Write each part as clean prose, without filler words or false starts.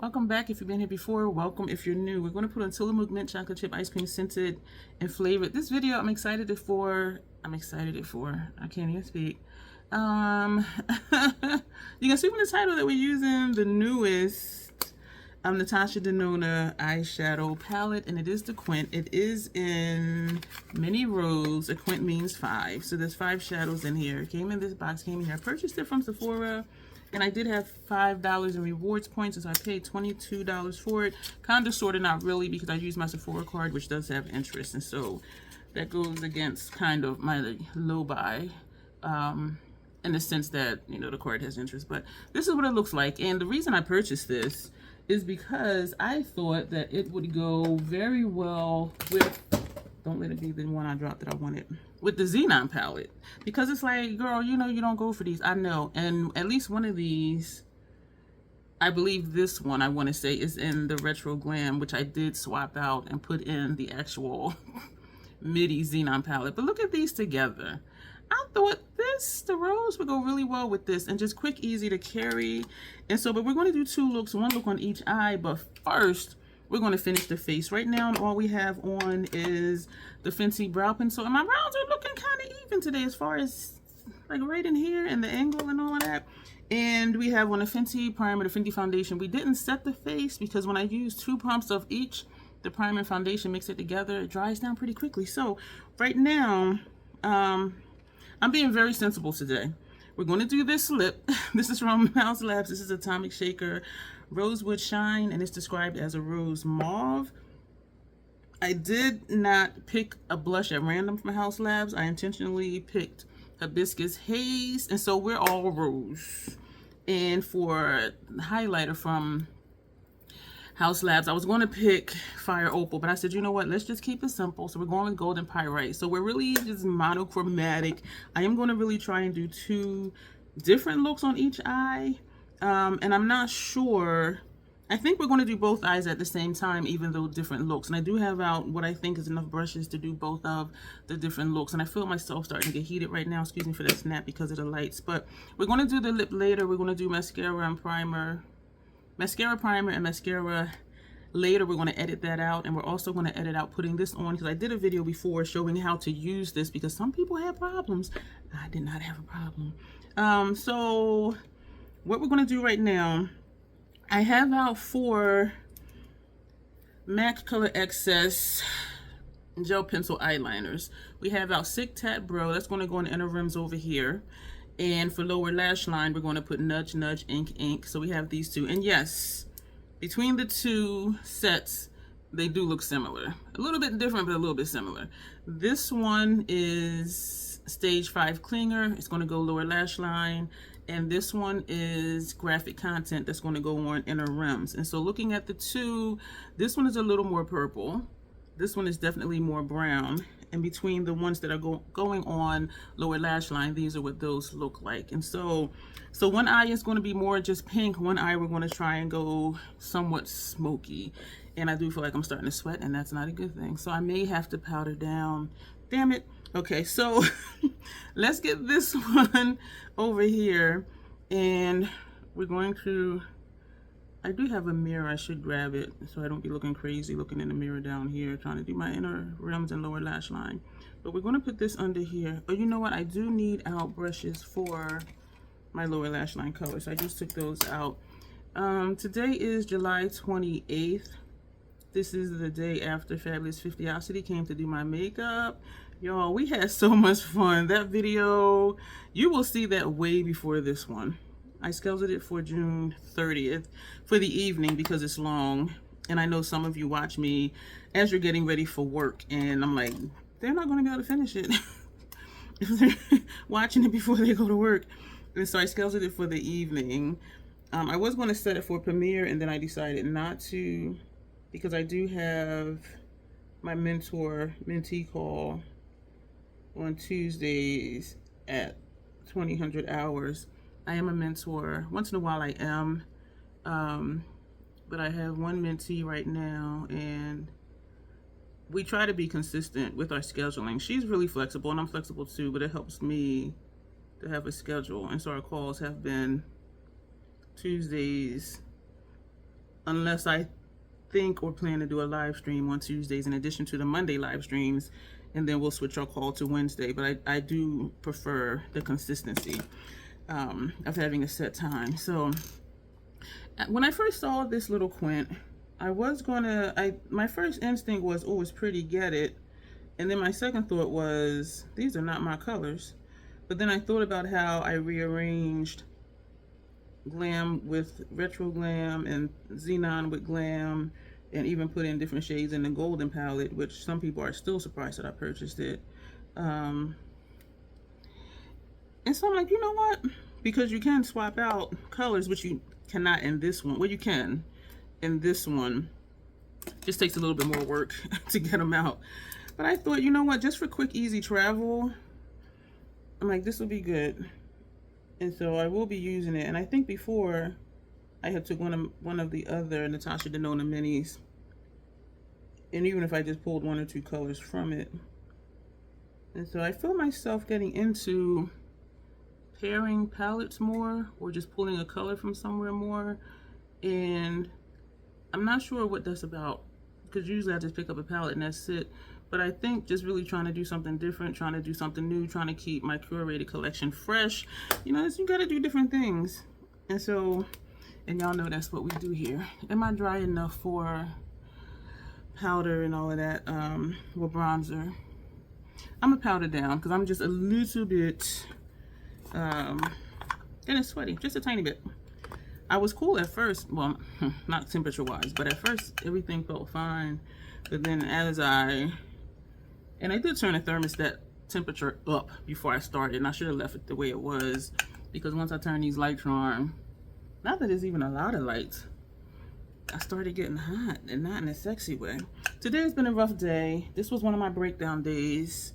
Welcome back if you've been here before. Welcome if you're new. We're going to put on Tillamook mint chocolate chip ice cream scented and flavored. This video I can't even speak. You can see from the title that we're using the newest Natasha Denona eyeshadow palette, and it is the Quint. It is in mini rolls. A Quint means 5, so there's 5 shadows in here. It came in this box, came in here. I purchased it from Sephora, and I did have $5 in rewards points, so I paid $22 for it. Kind of, sort of, not really, because I use my Sephora card, which does have interest, and so that goes against kind of my low buy, in the sense that, you know, the card has interest. But this is what it looks like, and the reason I purchased this is because I thought that it would go very well with, don't let it be the one I dropped that I wanted, with the Xenon palette. Because it's like, girl, you know you don't go for these. I know. And at least one of these, I believe this one, I want to say, is in the Retro Glam, which I did swap out and put in the actual MIDI Xenon palette. But look at these together. I thought the rose would go really well with this, and just quick, easy to carry. And so, but we're going to do 2 looks, 1 look on each eye. But first, we're going to finish the face. Right now, all we have on is the Fenty brow pencil. And my brows are looking kind of even today, as far as like right in here and the angle and all of that. And we have on a Fenty primer, the Fenty foundation. We didn't set the face because when I use 2 pumps of each, the primer and foundation, mix it together, it dries down pretty quickly. So right now, I'm being very sensible today. We're going to do this lip. This is from House Labs. This is Atomic Shaker Rosewood Shine, and it's described as a rose mauve. I did not pick a blush at random from House Labs. I intentionally picked Hibiscus Haze, and so we're all rose. And for the highlighter from House Labs, I was going to pick Fire Opal, but I said, you know what, let's just keep it simple. So we're going with Golden Pyrite. So we're really just monochromatic. I am going to really try and do 2 different looks on each eye. And I'm not sure. I think we're going to do both eyes at the same time, even though different looks. And I do have out what I think is enough brushes to do both of the different looks. And I feel myself starting to get heated right now. Excuse me for that snap because of the lights. But we're going to do the lip later. We're going to do mascara and primer. Mascara primer and mascara later. We're going to edit that out, and we're also going to edit out putting this on, because I did a video before showing how to use this, because some people have problems. I did not have a problem. So what we're going to do right now, I have out 4 MAC Color Excess gel pencil eyeliners. We have out Sick Tat Bro. That's going to go on the inner rims over here. And for lower lash line, we're going to put Nudge Nudge Ink Ink. So we have these 2. And yes, between the 2 sets, they do look similar. A little bit different, but a little bit similar. This one is Stage 5 Clinger. It's going to go lower lash line. And this one is Graphic Content. That's going to go on inner rims. And so looking at the 2, this one is a little more purple. This one is definitely more brown. And between the ones that are going on lower lash line, these are what those look like. And so one eye is going to be more just pink. One eye we're going to try and go somewhat smoky. And I do feel like I'm starting to sweat, and that's not a good thing. So I may have to powder down. Damn it. Okay, so let's get this one over here. And we're going to, I do have a mirror. I should grab it so I don't be looking crazy looking in the mirror down here trying to do my inner rims and lower lash line. But we're going to put this under here. Oh, you know what? I do need out brushes for my lower lash line color. So I just took those out. Today is July 28th. This is the day after Fabulous 50ocity came to do my makeup. Y'all, we had so much fun. That video, you will see that way before this one. I scheduled it for June 30th for the evening because it's long. And I know some of you watch me as you're getting ready for work. And I'm like, they're not going to be able to finish it if they're watching it before they go to work. And so I scheduled it for the evening. I was going to set it for premiere, and then I decided not to, because I do have my mentee call on Tuesdays at 2000 hours. I am a mentor. Once in a while I am, but I have one mentee right now, and we try to be consistent with our scheduling. She's really flexible, and I'm flexible too, but it helps me to have a schedule. And so our calls have been Tuesdays unless I think or plan to do a live stream on Tuesdays in addition to the Monday live streams, and then we'll switch our call to Wednesday. But I do prefer the consistency of having a set time. So when I first saw this little quint, my first instinct was, oh, it's pretty, get it. And then my second thought was, these are not my colors. But then I thought about how I rearranged glam with retro glam and xenon with glam, and even put in different shades in the golden palette, which some people are still surprised that I purchased it. And so I'm like, you know what? Because you can swap out colors, which you cannot in this one. Well, you can in this one. Just takes a little bit more work to get them out. But I thought, you know what? Just for quick, easy travel, I'm like, this will be good. And so I will be using it. And I think before I had took one of the other Natasha Denona minis. And even if I just pulled 1 or 2 colors from it. And so I feel myself getting into pairing palettes more, or just pulling a color from somewhere more. And I'm not sure what that's about, because usually I just pick up a palette and that's it. But I think just really trying to do something different, trying to do something new, trying to keep my curated collection fresh. You know, you gotta do different things. And so, and y'all know that's what we do here. Am I dry enough for powder and all of that? With bronzer. I'm gonna powder down because I'm just a little bit getting sweaty, just a tiny bit. I was cool at first, well, not temperature wise, but at first everything felt fine. But then and I did turn the thermostat temperature up before I started, and I should have left it the way it was, because once I turned these lights on, not that there's even a lot of lights, I started getting hot, and not in a sexy way. Today's been a rough day. This was one of my breakdown days.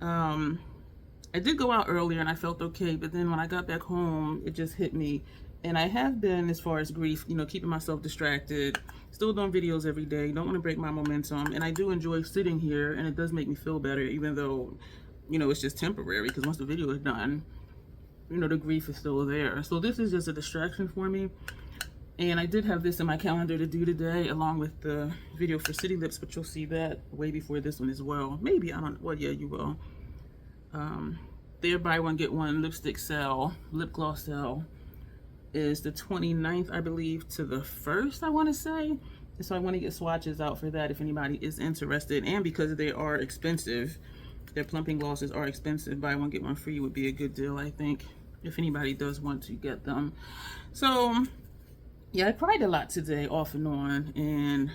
I did go out earlier and I felt okay, but then when I got back home, it just hit me. And I have been, as far as grief, you know, keeping myself distracted, still doing videos every day, don't want to break my momentum. And I do enjoy sitting here, and it does make me feel better, even though, you know, it's just temporary, because once the video is done, you know, the grief is still there. So this is just a distraction for me. And I did have this in my calendar to do today, along with the video for City Lips, but you'll see that way before this one as well. Maybe, I don't, well, yeah, you will. Their buy one, get one lipstick sale, lip gloss sale, is the 29th, I believe, to the 1st, I want to say. And so I want to get swatches out for that if anybody is interested. And because they are expensive, their plumping glosses are expensive, buy one, get one free would be a good deal, I think, if anybody does want to get them. So, yeah, I cried a lot today, off and on. And,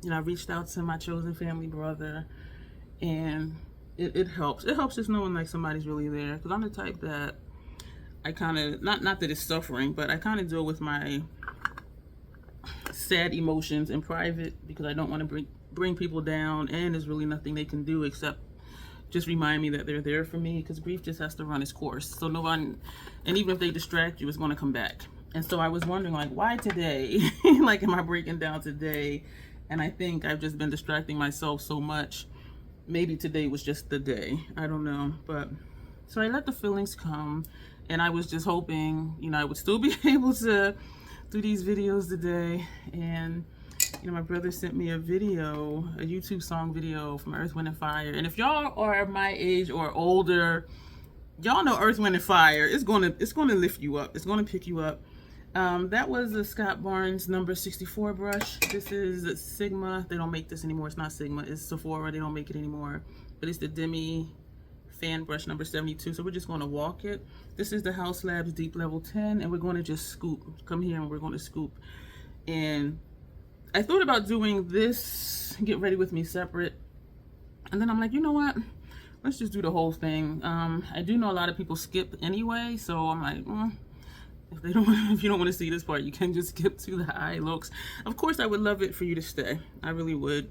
you know, I reached out to my chosen family brother, and it helps. It helps just knowing, like, somebody's really there. Because I'm the type that I kind of, not that it's suffering, but I kind of deal with my sad emotions in private, because I don't want to bring people down, and there's really nothing they can do except just remind me that they're there for me, because grief just has to run its course. So no one, and even if they distract you, it's going to come back. And so I was wondering, like, why today? Like, am I breaking down today? And I think I've just been distracting myself so much. Maybe today was just the day. I don't know. But so I let the feelings come. And I was just hoping, you know, I would still be able to do these videos today. And, you know, my brother sent me a video, a YouTube song video from Earth, Wind, and Fire. And if y'all are my age or older, y'all know Earth, Wind, and Fire. It's gonna lift you up. It's gonna pick you up. That was the Scott Barnes number 64 brush. This is a Sigma. They don't make this anymore. It's not Sigma. It's Sephora. They don't make it anymore. But it's the Demi fan brush number 72. So we're just going to walk it. This is the House Labs Deep Level 10, and we're going to just scoop. Come here and we're going to scoop. And I thought about doing this Get Ready With Me separate, and then I'm like, you know what? Let's just do the whole thing. I do know a lot of people skip anyway, so I'm like, if you don't want to see this part, you can just skip to the eye looks. Of course, I would love it for you to stay. I really would,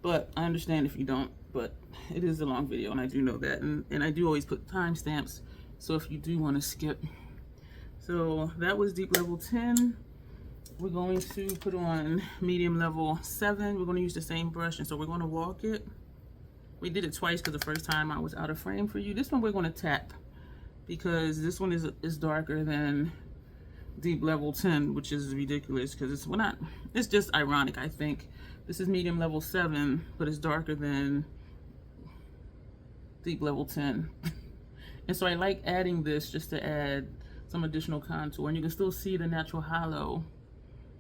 but I understand if you don't. But it is a long video, and I do know that, and I do always put timestamps, so if you do want to skip. So that was Deep Level 10. We're going to put on Medium Level 7. We're going to use the same brush, and so we're going to walk it. We did it twice because the first time I was out of frame for you. This one we're going to tap, because this one is darker than deep level 10, which is ridiculous because it's just ironic, I think. This is medium level 7, but it's darker than deep level 10. And so I like adding this just to add some additional contour, and you can still see the natural hollow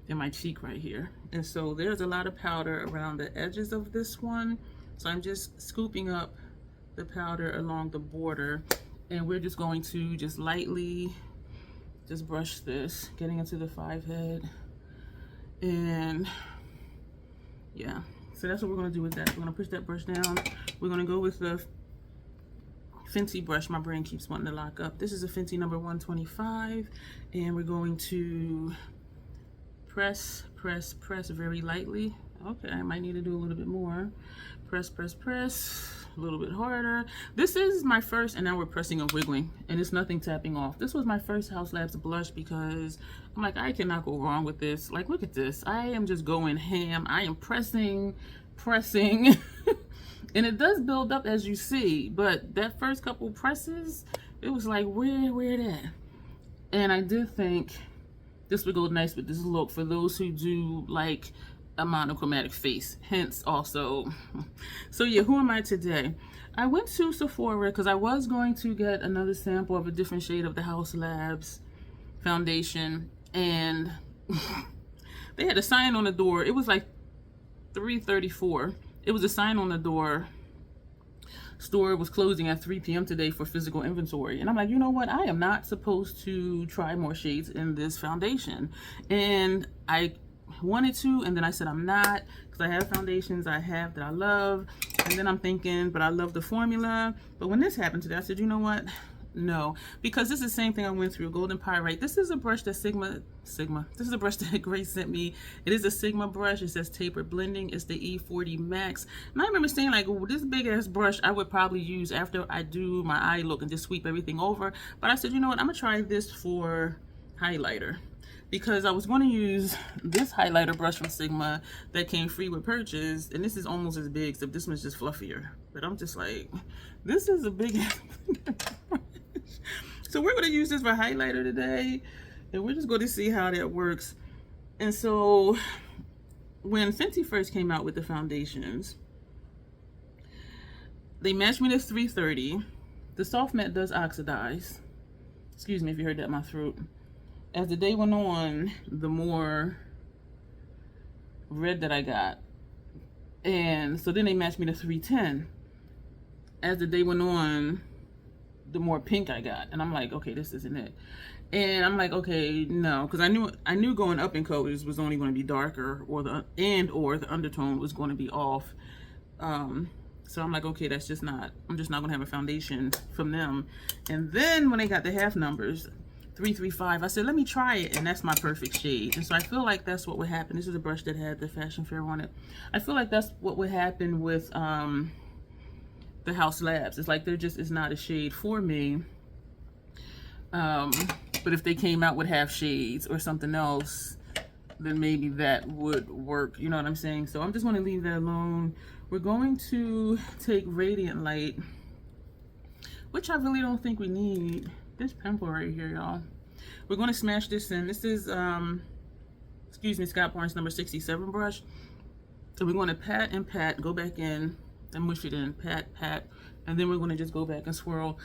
in my cheek right here. And so there's a lot of powder around the edges of this one, so I'm just scooping up the powder along the border, and we're just going to just lightly just brush this, getting into the 5 head. And yeah, so that's what we're going to do with that. We're going to push that brush down. We're going to go with the Fenty brush. My brain keeps wanting to lock up. This is a Fenty number 125, and we're going to press very lightly. Okay, I might need to do a little bit more. Press a little bit harder. This is my first, and now we're pressing and wiggling, and it's nothing tapping off. This was my first Haus Labs blush because I'm like, I cannot go wrong with this. Like, look at this. I am just going ham. I am pressing and it does build up, as you see, but that first couple presses, it was like, where that? And I did think this would go nice with this look for those who do like a monochromatic face, hence also. So yeah, who am I today? I went to Sephora because I was going to get another sample of a different shade of the Haus Labs foundation, and they had a sign on the door. It was like 3:34. It was a sign on the door. Store was closing at 3 p.m. today for physical inventory. And I'm like, you know what? I am not supposed to try more shades in this foundation. And I wanted to, and then I said I'm not, because I have foundations I have that I love. And then I'm thinking, but I love the formula. But when this happened today, I said, you know what? No, because this is the same thing I went through. Golden Pyrite. This is a brush that Sigma. This is a brush that Grace sent me. It is a Sigma brush. It says taper blending. It's the E40 Max. And I remember saying, like, oh, this big ass brush I would probably use after I do my eye look and just sweep everything over. But I said, you know what? I'm gonna try this for highlighter, because I was going to use this highlighter brush from Sigma that came free with purchase, and this is almost as big, except this one's just fluffier. But I'm just like, this is a big ass brush. So we're going to use this for highlighter today, and we're just going to see how that works. And so when Fenty first came out with the foundations, they matched me to 330. The soft matte does oxidize. Excuse me if you heard that in my throat. As the day went on, the more red that I got. And so then they matched me to 310. As the day went on, the more pink I got. And I'm like, okay, this isn't it. And I'm like, okay, no, because I knew going up in colors was only going to be darker, or the undertone was going to be off. So I'm like, okay, that's just not, I'm just not going to have a foundation from them. And then when they got the half numbers, 335, I said, let me try it, and that's my perfect shade. And so I feel like that's what would happen. This is a brush that had the Fashion Fair on it. I feel like that's what would happen with the Haus Labs. It's like there just is not a shade for me. But if they came out with half shades or something else, then maybe that would work. You know what I'm saying? So I'm just going to leave that alone. We're going to take Radiant Light, which I really don't think we need. This pimple right here, y'all. We're going to smash this in. This is, excuse me, Scott Barnes number 67 brush. So we're going to pat and pat, go back in and mush it in, pat, and then we're going to just go back and swirl.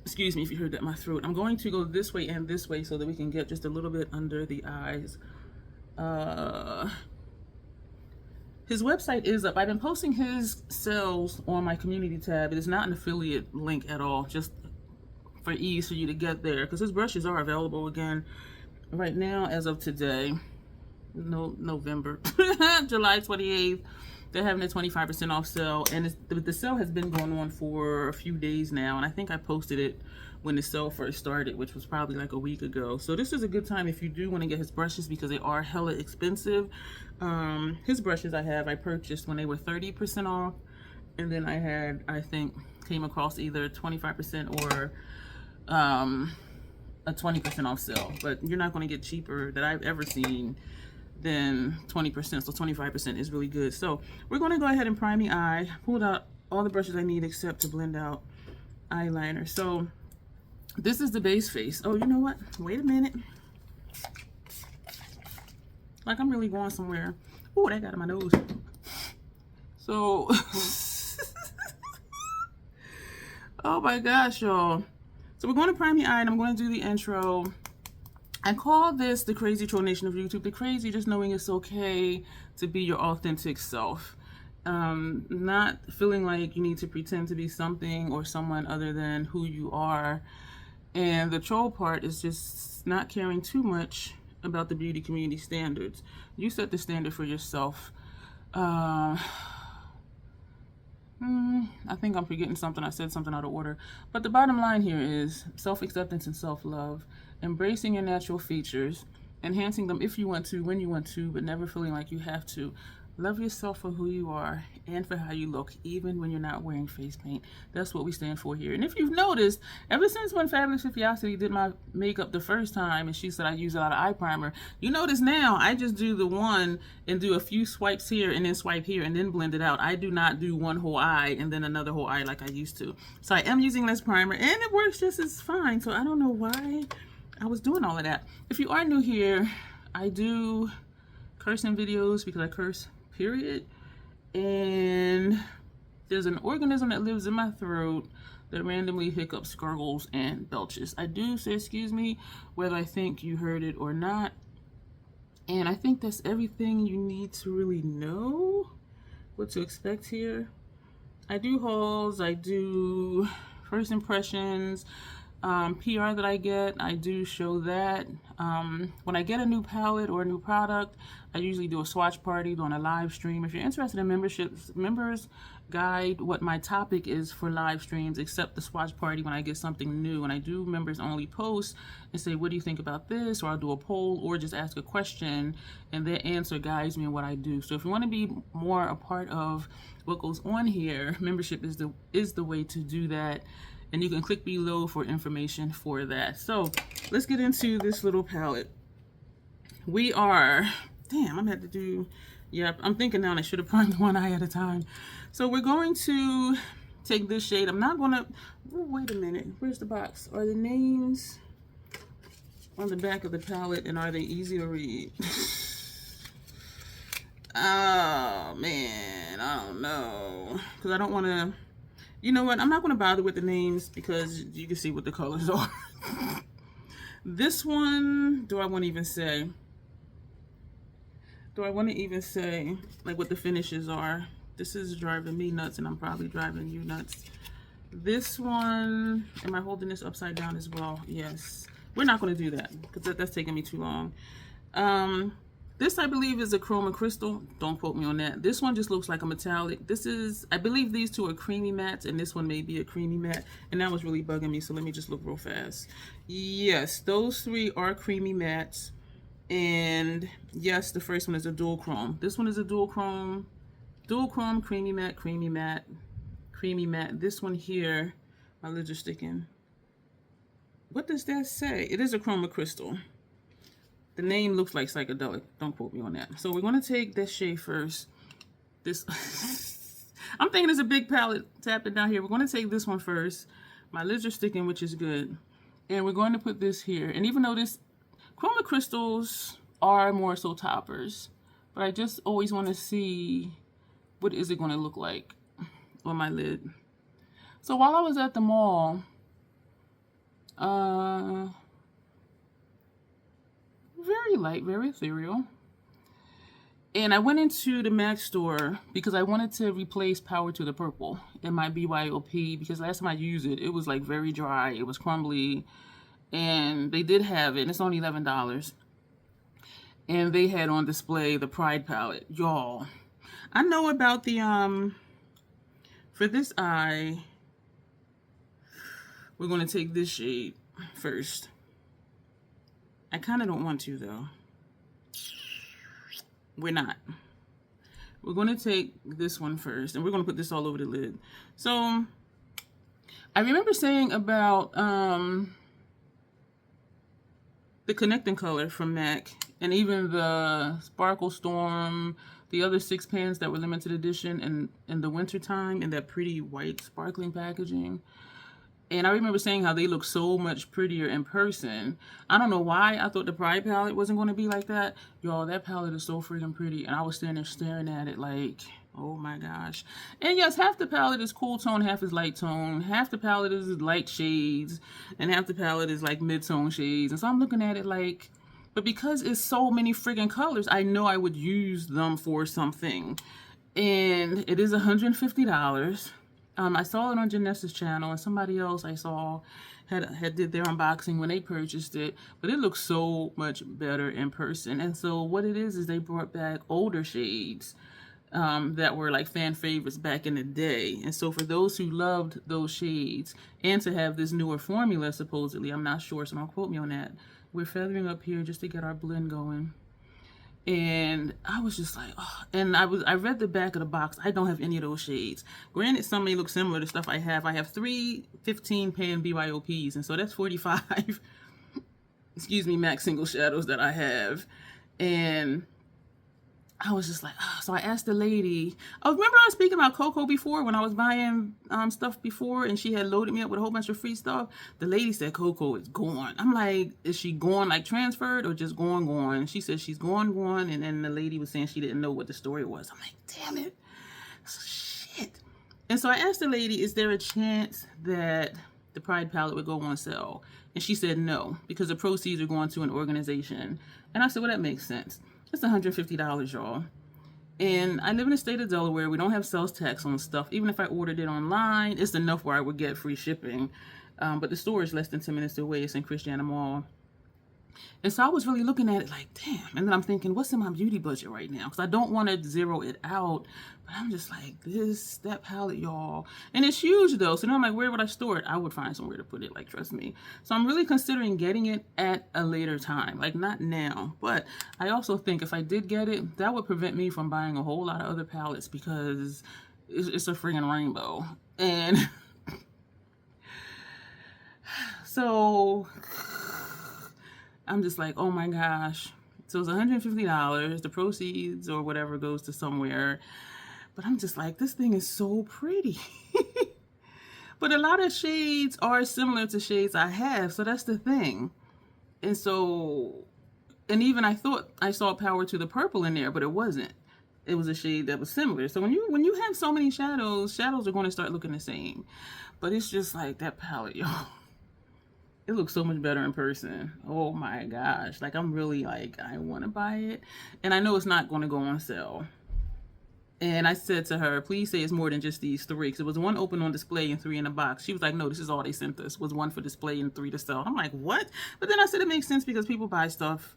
Excuse me if you heard that in my throat. I'm going to go this way and this way so that we can get just a little bit under the eyes. His website is up. I've been posting his sales on my community tab. It is not an affiliate link at all, just for ease for you to get there, because his brushes are available again right now as of today. November, July 28th. They're having a 25% off sale, and the sale has been going on for a few days now, and I think I posted it when the sale first started, which was probably like a week ago. So this is a good time if you do want to get his brushes, because they are hella expensive. His brushes I purchased when they were 30% off, and then I think came across either 25% or a 20% off sale, but you're not going to get cheaper that I've ever seen than 20%, so 25% is really good. So we're going to go ahead and prime the eye. Pulled out all the brushes I need except to blend out eyeliner. So this is the base face. Oh, you know what? Wait a minute. Like I'm really going somewhere. Oh, that got in my nose. So, oh my gosh, y'all. So we're going to prime the eye and I'm going to do the intro. I call this the crazy troll nation of YouTube. The crazy, just knowing it's okay to be your authentic self. Not feeling like you need to pretend to be something or someone other than who you are. And the troll part is just not caring too much about the beauty community standards. You set the standard for yourself. I think I'm forgetting something. I said something out of order. But the bottom line here is self-acceptance and self-love. Embracing your natural features. Enhancing them if you want to, when you want to, but never feeling like you have to. Love yourself for who you are and for how you look, even when you're not wearing face paint. That's what we stand for here. And if you've noticed, ever since when Fabulous Fifiosity did my makeup the first time and she said I use a lot of eye primer, you notice now I just do the one and do a few swipes here and then swipe here and then blend it out. I do not do one whole eye and then another whole eye like I used to. So I am using less primer and it works just as fine. So I don't know why I was doing all of that. If you are new here, I do cursing videos because I curse, period. And there's an organism that lives in my throat that randomly hiccups, gurgles, and belches. I do say excuse me whether I think you heard it or not. And I think that's everything you need to really know what to expect here. I do hauls, I do first impressions, PR that I get, I do show that. When I get a new palette or a new product, I usually do a swatch party on a live stream. If you're interested in memberships, members guide what my topic is for live streams, except the swatch party when I get something new. And I do members only posts and say, what do you think about this? Or I'll do a poll or just ask a question and their answer guides me in what I do. So if you want to be more a part of what goes on here, membership is the way to do that. And you can click below for information for that. So let's get into this little palette. We are, damn, I'm gonna have to do, yep, I'm thinking now I should have primed one eye at a time. So we're going to take this shade. I'm not gonna, oh, wait a minute, where's the box? Are the names on the back of the palette and are they easy to read? Oh man, I don't know. Because I don't want to, you know what, I'm not going to bother with the names because you can see what the colors are. This one, do I want to even say? Do I want to even say like what the finishes are? This is driving me nuts and I'm probably driving you nuts. This one, am I holding this upside down as well? Yes. We're not going to do that because that's taking me too long. This I believe is a chroma crystal. Don't quote me on that. This one just looks like a metallic. This is, I believe these two are creamy mattes and this one may be a creamy matte. And that was really bugging me. So let me just look real fast. Yes, those three are creamy mattes. And yes, the first one is a dual chrome. This one is a dual chrome, creamy matte, creamy matte, creamy matte. This one here, my lids are sticking. What does that say? It is a chroma crystal. The name looks like psychedelic. Don't quote me on that. So we're going to take this shade first. This, I'm thinking it's a big palette. Tap it down here. We're going to take this one first. My lids are sticking, which is good. And we're going to put this here. And even though this chroma crystals are more so toppers, but I just always want to see what is it going to look like on my lid. So while I was at the mall, very light, very ethereal. And I went into the MAC store because I wanted to replace Power to the Purple in my BYOP because last time I used it, it was like very dry, it was crumbly, and they did have it, and it's only $11. And they had on display the Pride palette. Y'all, I know about the, for this eye, we're going to take this shade first. I kind of don't want to, though. We're not. We're going to take this one first, and we're going to put this all over the lid. So, I remember saying about the connecting color from MAC, and even the Sparkle Storm, the other 6 pans that were limited edition in the wintertime in that pretty white sparkling packaging. And I remember saying how they look so much prettier in person. I don't know why I thought the Pride palette wasn't going to be like that. Y'all, that palette is so freaking pretty. And I was standing there staring at it like, oh my gosh. And yes, half the palette is cool tone, half is light tone. Half the palette is light shades, and half the palette is like mid-tone shades. And so I'm looking at it like, but because it's so many freaking colors, I know I would use them for something. And it is $150. I saw it on Janessa's channel, and somebody else I saw had did their unboxing when they purchased it, but it looks so much better in person. And so what it is they brought back older shades that were like fan favorites back in the day. And so for those who loved those shades, and to have this newer formula supposedly, I'm not sure, so don't quote me on that, we're feathering up here just to get our blend going. And I was just like, oh. And I read the back of the box. I don't have any of those shades. Granted, some may look similar to stuff I have. I have 3 15-pan BYOPs, and so that's 45 excuse me, MAC single shadows that I have. And I was just like, oh. So I asked the lady, oh, remember I was speaking about Coco before when I was buying stuff before, and she had loaded me up with a whole bunch of free stuff? The lady said Coco is gone. I'm like, is she gone like transferred or just gone? She said she's gone. And then the lady was saying she didn't know what the story was. I'm like, damn it. Shit. And so I asked the lady, is there a chance that the Pride palette would go on sale? And she said no, because the proceeds are going to an organization. And I said, well, that makes sense. It's $150, y'all. And I live in the state of Delaware. We don't have sales tax on stuff. Even if I ordered it online, it's enough where I would get free shipping. But the store is less than 10 minutes away. It's in Christiana Mall. And so I was really looking at it like, damn. And then I'm thinking, what's in my beauty budget right now? Because I don't want to zero it out. But I'm just like, that palette, y'all. And it's huge, though. So now I'm like, where would I store it? I would find somewhere to put it, like, trust me. So I'm really considering getting it at a later time. Like, not now. But I also think if I did get it, that would prevent me from buying a whole lot of other palettes because it's a friggin' rainbow. And so I'm just like, oh my gosh. So it's $150. The proceeds or whatever goes to somewhere. But I'm just like, this thing is so pretty. But a lot of shades are similar to shades I have. So that's the thing. And so, and even I thought I saw Power to the Purple in there, but it wasn't. It was a shade that was similar. So when you have so many shadows are going to start looking the same. But it's just like that palette, y'all. It looks so much better in person. Oh my gosh. Like, I'm really like, I want to buy it. And I know it's not going to go on sale. And I said to her, please say it's more than just these 3. Because it was 1 open on display and 3 in a box. She was like, no, this is all they sent us. Was 1 for display and 3 to sell. I'm like, what? But then I said it makes sense because people buy stuff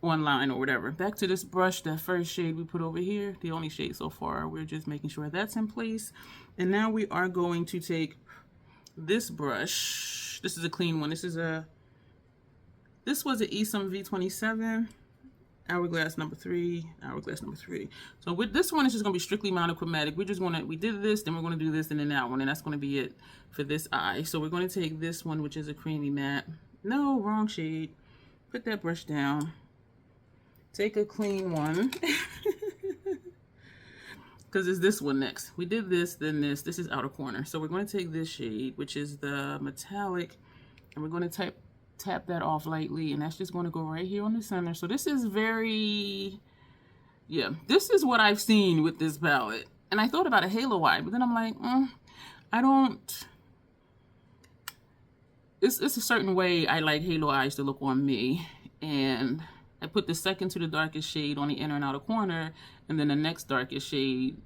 online or whatever. Back to this brush, that first shade we put over here. The only shade so far. We're just making sure that's in place. And now we are going to take this brush. This is a clean one. This was an Esom V27. Hourglass number 3, hourglass number 3. So with this one, it's just going to be strictly monochromatic. We did this, then we're going to do this, and then that one, and that's going to be it for this eye. So we're going to take this one, which is a creamy matte. No, wrong shade. Put that brush down. Take a clean one. Because it's this one next. We did this, then this. This is outer corner. So we're going to take this shade, which is the metallic, and we're going to tap that off lightly, and that's just going to go right here on the center. So this is very, yeah, this is what I've seen with this palette. And I thought about a halo eye, but then I'm like, I don't, it's a certain way I like halo eyes to look on me. And I put the second to the darkest shade on the inner and outer corner, and then the next darkest shade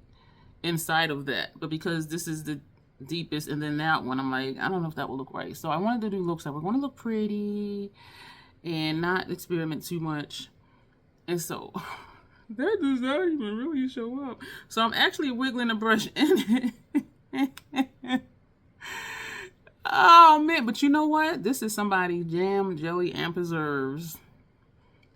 inside of that. But because this is the deepest and then that one, I'm like, I don't know if that will look right. So I wanted to do looks that we're going to look pretty and not experiment too much. And so that does not even really show up. So I'm actually wiggling the brush in it. Oh man, but you know what? This is somebody's jam, jelly, and preserves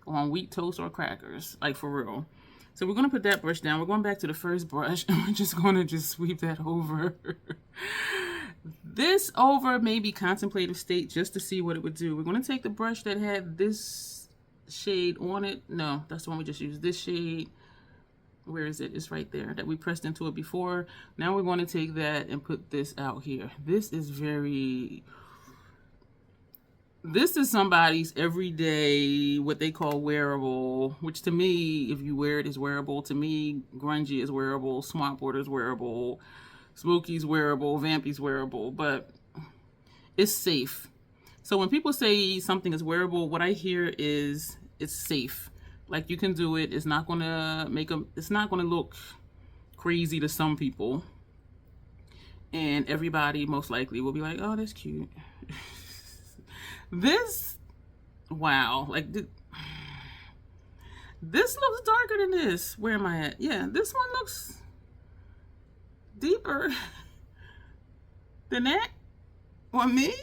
on wheat toast or crackers, like for real. So we're going to put that brush down. We're going back to the first brush, and we're just going to just sweep that over. This over maybe contemplative state just to see what it would do. We're going to take the brush that had this shade on it. No, that's the one we just used. This shade. Where is it? It's right there that we pressed into it before. Now we're going to take that and put this out here. This is somebody's everyday, what they call wearable, which to me, if you wear it, is wearable. To me, grungy is wearable, swamp water is wearable, smoky's wearable, vampy's wearable, but it's safe. So when people say something is wearable, what I hear is it's safe. Like you can do it. It's not gonna it's not gonna look crazy to some people, and everybody most likely will be like, "Oh, that's cute." This, wow, like this looks darker than this. Where am I at? Yeah, this one looks deeper than that on me.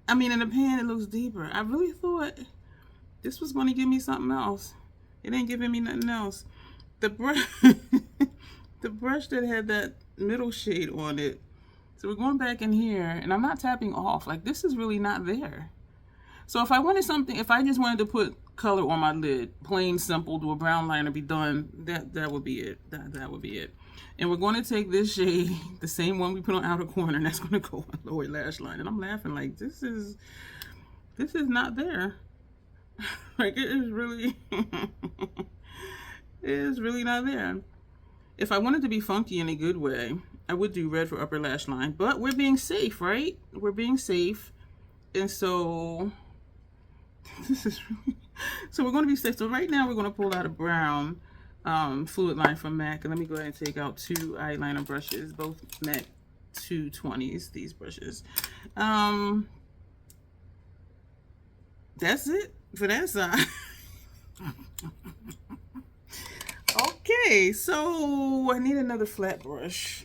I mean, in the pan, it looks deeper. I really thought this was going to give me something else. It ain't giving me nothing else. The brush, the brush that had that middle shade on it. So we're going back in here, and I'm not tapping off. Like, this is really not there. So if I wanted something, if I just wanted to put color on my lid, plain simple, do a brown liner, be done, that would be it. That would be it. And we're going to take this shade, the same one we put on outer corner, and that's going to go on lower lash line. And I'm laughing like, this is not there. Like, it is really, it is really not there. If I wanted to be funky in a good way, I would do red for upper lash line. But we're being safe, right? We're being safe. And so, this is really, so we're going to be safe. So right now, we're going to pull out a brown fluid line from MAC. And let me go ahead and take out 2 eyeliner brushes, both MAC 220s, these brushes. That's it for that side. Okay, so I need another flat brush.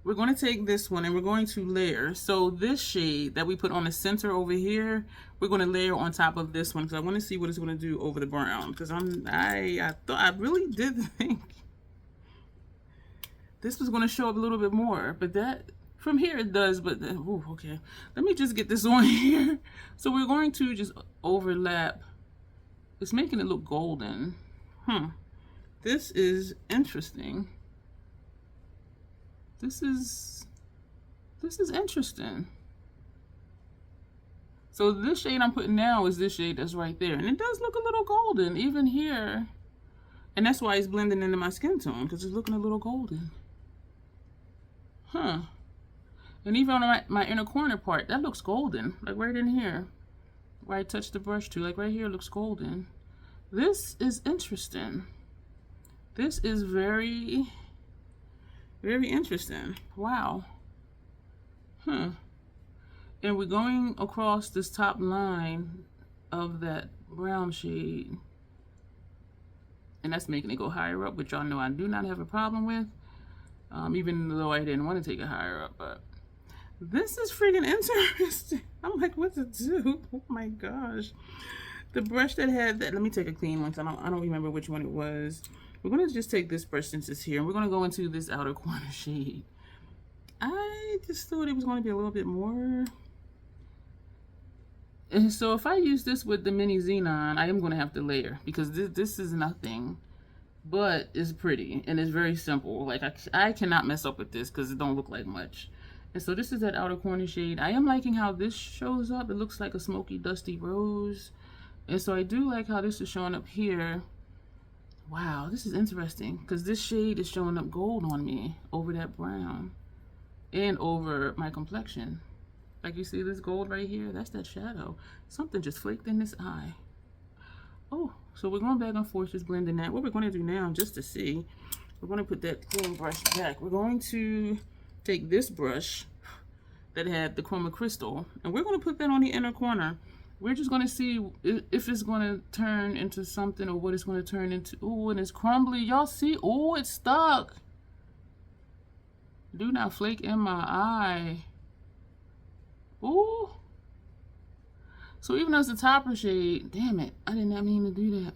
We're going to take this one and we're going to layer. So this shade that we put on the center over here, we're going to layer on top of this one because I want to see what it's going to do over the brown. Because I really did think this was going to show up a little bit more, but that from here it does. But ooh, okay, let me just get this on here. So we're going to just overlap. It's making it look golden. This is interesting. This is interesting. So this shade I'm putting now is this shade that's right there. And it does look a little golden, even here. And that's why it's blending into my skin tone, because it's looking a little golden. And even on my inner corner part, that looks golden. Like right in here, where I touched the brush to, like right here looks golden. This is interesting. This is very, very interesting. Wow. And we're going across this top line of that brown shade. And that's making it go higher up, which y'all know I do not have a problem with. Even though I didn't want to take it higher up. But this is freaking interesting. I'm like, what to do? Oh my gosh. The brush that had that, let me take a clean one. I don't remember which one it was. We're going to just take this brush since it's here. And we're going to go into this outer corner shade. I just thought it was going to be a little bit more. And so if I use this with the mini xenon, I am going to have to layer. Because this is nothing. But it's pretty. And it's very simple. Like, I cannot mess up with this because it don't look like much. And so this is that outer corner shade. I am liking how this shows up. It looks like a smoky, dusty rose. And so I do like how this is showing up here. Wow, this is interesting because this shade is showing up gold on me over that brown and over my complexion. Like you see this gold right here? That's that shadow. Something just flaked in this eye. Oh, so we're going back and forth just blending that. What we're going to do now, just to see, we're going to put that clean brush back. We're going to take this brush that had the chroma crystal and we're going to put that on the inner corner. We're just going to see if it's going to turn into something or what it's going to turn into. Ooh, and it's crumbly. Y'all see? Ooh, it's stuck. Do not flake in my eye. Ooh. So even though it's a topper shade, damn it, I did not mean to do that.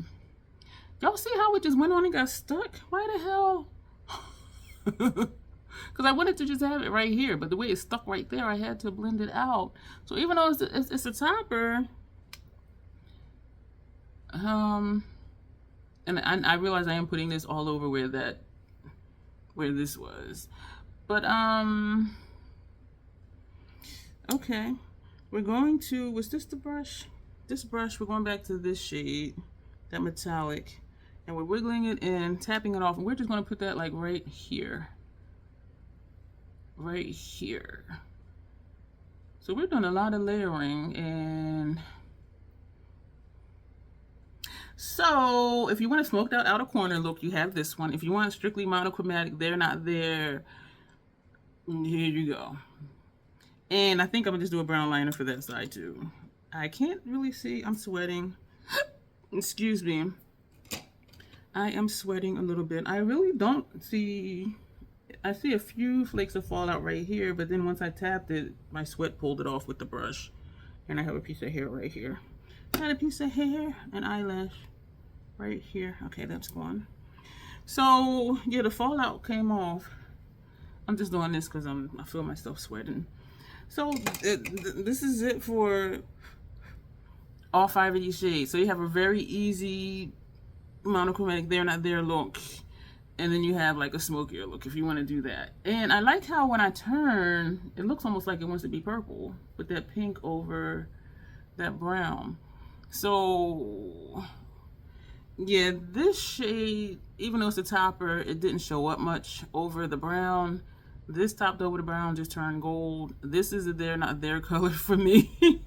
Y'all see how it just went on and got stuck? Why the hell? Because I wanted to just have it right here, but the way it's stuck right there, I had to blend it out. So even though it's a topper, And I realize I am putting this all over where this was. But, okay. We're going to, was this the brush? This brush, we're going back to this shade, that metallic. And we're wiggling it in, tapping it off. And we're just going to put that like right here. Right here. So we're doing a lot of layering. And so if you want a smoked out outer corner look, you have this one. If you want strictly monochromatic, they're not there. Here you go. And I think I'm gonna just do a brown liner for that side too. I can't really see, I'm sweating. Excuse me. I am sweating a little bit. I really don't see, I see a few flakes of fallout right here, but then once I tapped it, my sweat pulled it off with the brush. And I have a piece of hair right here. Got a piece of hair, an eyelash right here. Okay, that's gone. So yeah, the fallout came off. I'm just doing this because I feel myself sweating. So this is it for all 5 of these shades. So you have a very easy monochromatic there not there look, and then you have like a smokier look if you want to do that. And I like how when I turn, it looks almost like it wants to be purple with that pink over that brown. So yeah, this shade, even though it's a topper, it didn't show up much over the brown. This topped over the brown, just turned gold. This is a there not there color for me.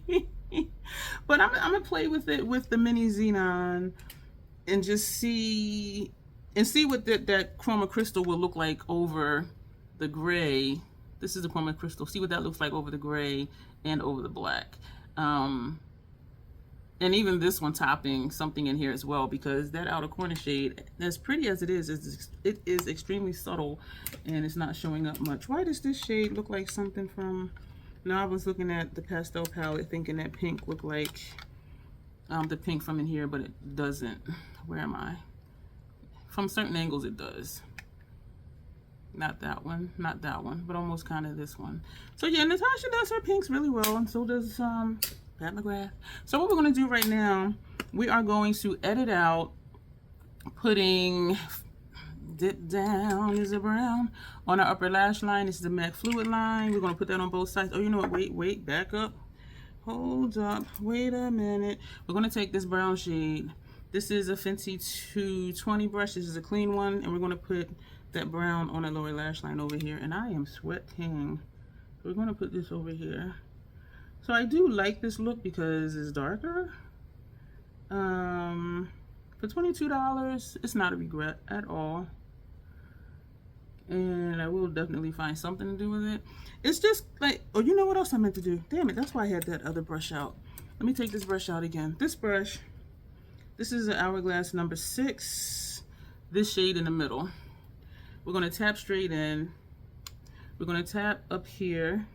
But I'm gonna play with it with the mini xenon and just see what that chroma crystal will look like over the gray. This is the chroma crystal. See what that looks like over the gray and over the black. And even this one topping something in here as well, because that outer corner shade, as pretty as it is extremely subtle and it's not showing up much. Why does this shade look like something from, no, I was looking at the pastel palette thinking that pink looked like the pink from in here, but it doesn't. Where am I? From certain angles it does. Not that one, but almost kind of this one. So yeah, Natasha does her pinks really well, and so does Pat McGrath. So what we're going to do right now, we are going to edit out putting Dip Down is a Brown on our upper lash line. This is the MAC Fluid line. We're going to put that on both sides. Oh, you know what? Wait, back up. Hold up. Wait a minute. We're going to take this brown shade. This is a Fenty 220 brush. This is a clean one. And we're going to put that brown on the lower lash line over here. And I am sweating. We're going to put this over here. So I do like this look because it's darker. For $22, it's not a regret at all. And I will definitely find something to do with it. It's just like, oh, you know what else I meant to do? Damn it, that's why I had that other brush out. Let me take this brush out again. This brush, this is an Hourglass number 6. This shade in the middle. We're gonna tap straight in. We're gonna tap up here.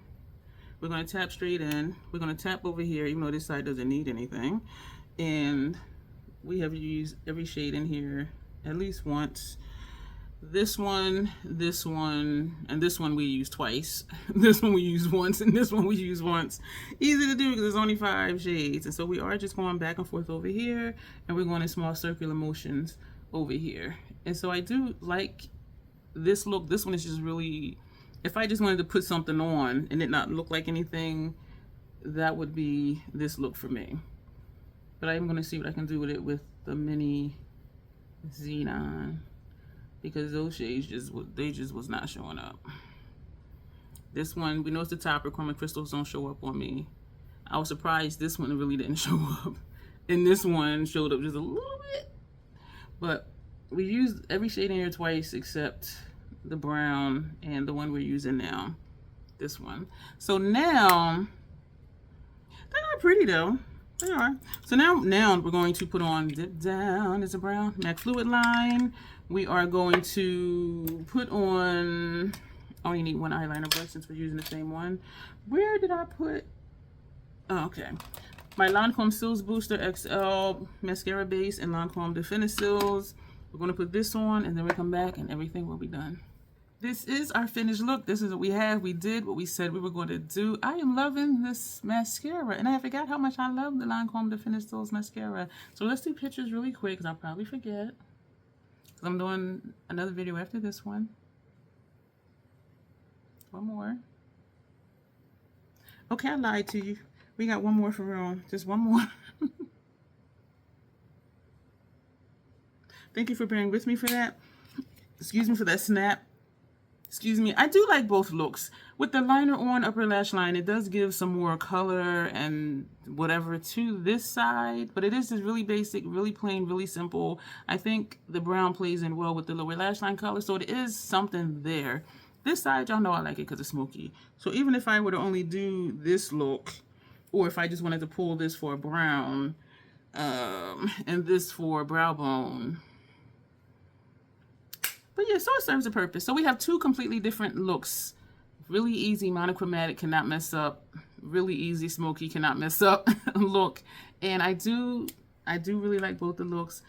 We're going to tap straight in. We're going to tap over here, even though this side doesn't need anything. And we have used every shade in here at least once. This one, and this one we use twice. This one we use once, and this one we use once. Easy to do because there's only 5 shades. And so we are just going back and forth over here, and we're going in small circular motions over here. And so I do like this look. This one is just really, if I just wanted to put something on and it not look like anything, that would be this look for me. But I'm going to see what I can do with it with the mini xenon, because those shades just was not showing up. This one, we know it's the topper, chroma crystals don't show up on me. I was surprised this one really didn't show up, and this one showed up just a little bit. But we used every shade in here twice except the brown and the one we're using now, this one. So now they're not pretty though. They are. So now we're going to put on Dip Down is a Brown MAC Fluid line. We are going to put on, I only need one eyeliner brush since we're using the same one. Where did I put, oh, okay, my Lancome Sills Booster XL mascara base and Lancome Definicils. We're going to put this on, and then we come back and everything will be done. This is our finished look. This is what we have. We did what we said we were going to do. I am loving this mascara, and I forgot how much I love the Lancome Definicils mascara. So let's do pictures really quick because I'll probably forget. I'm doing another video after this one. One more. Okay, I lied to you. We got one more for real. Just one more. Thank you for bearing with me for that. Excuse me for that snap. Excuse me. I do like both looks. With the liner on, upper lash line, it does give some more color and whatever to this side, but it is just really basic, really plain, really simple. I think the brown plays in well with the lower lash line color, so it is something there. This side, y'all know I like it because it's smoky. So even if I were to only do this look, or if I just wanted to pull this for a brown, and this for brow bone. But yeah, so it serves a purpose. So we have two completely different looks. Really easy, monochromatic, cannot mess up. Really easy, smoky, cannot mess up look. And I do really like both the looks.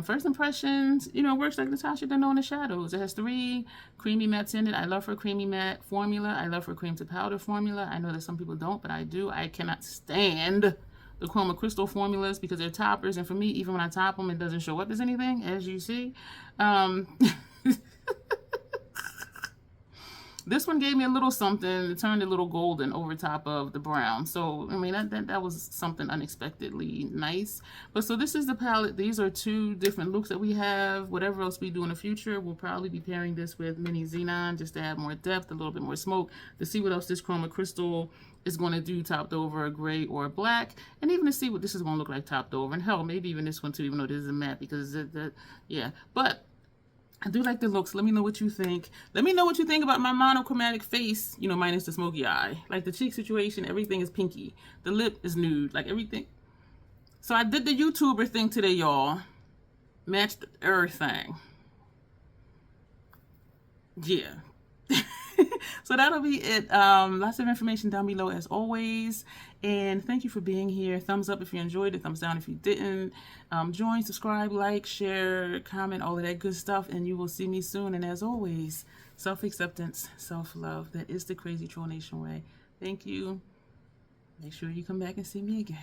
First impressions, you know, it works like Natasha Denona shadows. It has 3 creamy mattes in it. I love her creamy matte formula. I love her cream to powder formula. I know that some people don't, but I do. I cannot stand the Chroma Crystal formulas because they're toppers. And for me, even when I top them, it doesn't show up as anything, as you see. This one gave me a little something. It turned a little golden over top of the brown. So, I mean, that was something unexpectedly nice. But so this is the palette. These are 2 different looks that we have. Whatever else we do in the future, we'll probably be pairing this with Mini Xenon just to add more depth, a little bit more smoke, to see what else this Chroma Crystal is going to do topped over a gray or a black, and even to see what this is going to look like topped over. And hell, maybe even this one too, even though this is a matte, because yeah. But I do like the looks. Let me know what you think. Let me know what you think about my monochromatic face, you know, minus the smoky eye. Like the cheek situation, everything is pinky. The lip is nude, like everything. So I did the YouTuber thing today, y'all. Matched everything. Yeah. So that'll be it. Lots of information down below as always. And thank you for being here. Thumbs up if you enjoyed it. Thumbs down if you didn't. Join, subscribe, like, share, comment, all of that good stuff. And you will see me soon. And as always, self-acceptance, self-love. That is the Crazy Troll Nation way. Thank you. Make sure you come back and see me again.